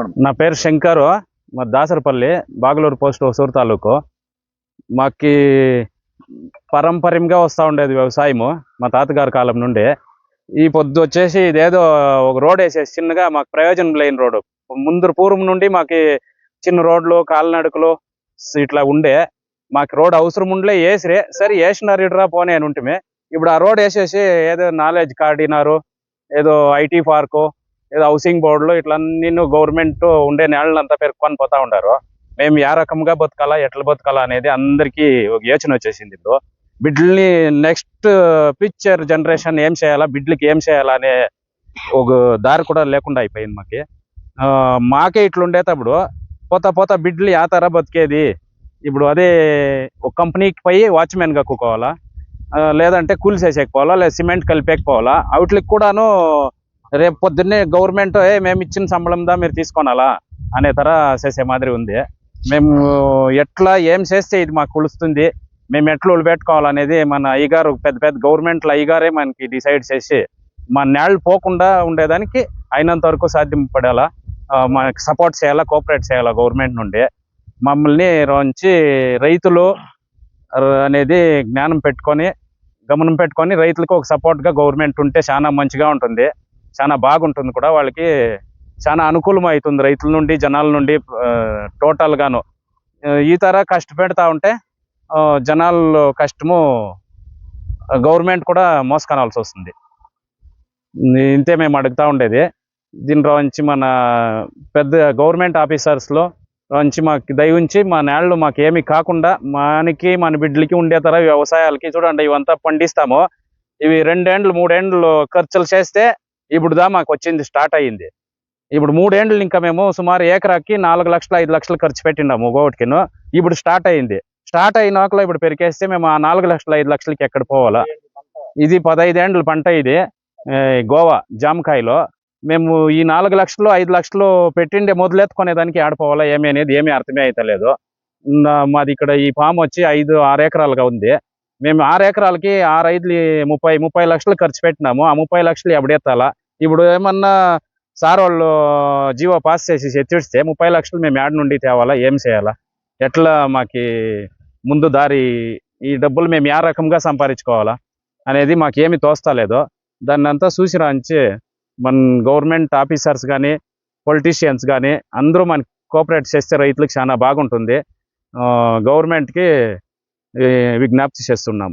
చెప్పండి. నా పేరు శంకరు, మా దాసరపల్లి, బాగలూరు పోస్ట్ హొసూరు తాలూకు. మాకి పారంపర్యంగా వస్తూ ఉండేది వ్యవసాయము మా తాతగారి కాలం నుండి. ఈ పొద్దు వచ్చేసి ఇదేదో ఒక రోడ్ వేసేసి చిన్నగా మాకు ప్రయోజనం లేని రోడ్డు. ముందు పూర్వం నుండి మాకి చిన్న రోడ్లు కాలినడకలు ఇట్లా ఉండే. మాకు రోడ్ అవసరం ఉండలే, వేసిరే సరే వేసినారు ఇడ్రా పోనీ అని ఉంటే ఇప్పుడు ఆ రోడ్ వేసేసి ఏదో నాలెడ్జ్ కార్డినారు, ఏదో ఐటీ పార్కు, ఏదో హౌసింగ్ బోర్డులు ఇట్లా అన్ని గవర్నమెంట్ ఉండే నేళ్ళంతా పేర్కొని పోతా ఉండారు. మేము ఏ రకంగా బతకాలా, ఎట్లా బతకాలా అనేది అందరికీ ఒక యోచన వచ్చేసింది. ఇప్పుడు బిడ్డల్ని నెక్స్ట్ ఫ్యూచర్ జనరేషన్ ఏం చేయాలా, బిడ్డలకి ఏం చేయాలా అనే ఒక దారి కూడా లేకుండా అయిపోయింది. మాకే ఇట్లుండేటప్పుడు పోతా బిడ్డలు ఆ తర బతికేది. ఇప్పుడు అదే ఒక కంపెనీకి పోయి వాచ్మెన్గా కూకోవాలా, లేదంటే కూల్స్ వేసేకపోవాలా, లేదా సిమెంట్ కలిపేకపోవాలా. వాటికి కూడాను రేపు పొద్దున్నే గవర్నమెంట్ మేము ఇచ్చిన సంబళందా మీరు తీసుకోనాలా అనే తర చేసే మాదిరి ఉంది. మేము ఎట్లా ఏం చేస్తే ఇది మాకు కొలుస్తుంది, మేము ఎట్లా పెట్టుకోవాలనేది మన అయ్యగారు పెద్ద గవర్నమెంట్లో అయ్యగారే మనకి డిసైడ్ చేసి మన నేళ్ళు పోకుండా ఉండేదానికి అయినంత వరకు సాధ్యపడేలా మనకి సపోర్ట్ చేయాలా, కోఆపరేట్ చేయాలా గవర్నమెంట్ నుండి. మమ్మల్ని నుంచి రైతులు అనేది జ్ఞానం పెట్టుకొని గమనం పెట్టుకొని రైతులకు ఒక సపోర్ట్గా గవర్నమెంట్ ఉంటే చాలా మంచిగా ఉంటుంది, చాలా బాగుంటుంది కూడా. వాళ్ళకి చాలా అనుకూలం అవుతుంది రైతుల నుండి, జనాల నుండి. టోటల్గాను ఈ తర కష్టపెడతా ఉంటే జనాల్లో కష్టము గవర్నమెంట్ కూడా మోసుకొనాల్సి వస్తుంది. ఇంతే మేము అడుగుతూ ఉండేది. దీనిలో నుంచి మన పెద్ద గవర్నమెంట్ ఆఫీసర్స్లో నుంచి మాకు దయవుంచి మా నేళ్ళు మాకేమీ కాకుండా మనకి మన బిడ్డలకి ఉండే తర వ్యవసాయాలకి చూడండి, ఇవంతా పండిస్తాము. ఇవి 2 ఏండ్లు 3 ఏండ్లు ఖర్చులు చేస్తే ఇప్పుడు మాకు వచ్చింది స్టార్ట్ అయ్యింది. ఇప్పుడు 3 ఏండ్లు ఇంకా మేము సుమారు ఏకరాకి 4 లక్షలు 5 లక్షలు ఖర్చు పెట్టినాము ఒక్కొక్కటికిను. ఇప్పుడు స్టార్ట్ అయ్యింది. స్టార్ట్ అయినాకలో ఇప్పుడు పెరికేస్తే మేము ఆ 4 లక్షలు 5 లక్షలకి ఎక్కడ పోవాలా? ఇది 15 ఏండ్ల పంట. ఇది గోవా జామకాయలో మేము ఈ 4 లక్షలు 5 లక్షలు పెట్టిండే మొదలెత్తుకునేదానికి ఆడిపోవాలా ఏమి అనేది ఏమీ అర్థమే అవుతలేదు. మాది ఇక్కడ ఈ ఫామ్ వచ్చి 5-6 ఎకరాలుగా ఉంది. మేము 6 ఎకరాలకి 6 5 30 లక్షలు ఖర్చు పెట్టినాము. ఆ 30 లక్షలు ఎప్పుడెత్తాలా? ఇప్పుడు ఏమన్నా సార్ వాళ్ళు జీవో పాస్ చేసి ఎత్తిడిస్తే 30 లక్షలు మేము యాడ్ నుండి తేవాలా, ఏం చేయాలా, ఎట్లా మాకి ముందు దారి, ఈ డబ్బులు మేము ఏ రకంగా సంపాదించుకోవాలా అనేది మాకేమి తోస్తలేదు. దాన్ని అంతా చూసి రాంచి మన గవర్నమెంట్ ఆఫీసర్స్ కానీ పొలిటీషియన్స్ కానీ అందరూ మనకి కోఆపరేట్ చేస్తే రైతులకు చాలా బాగుంటుంది. గవర్నమెంట్కి విజ్ఞప్తి చేస్తున్నాం.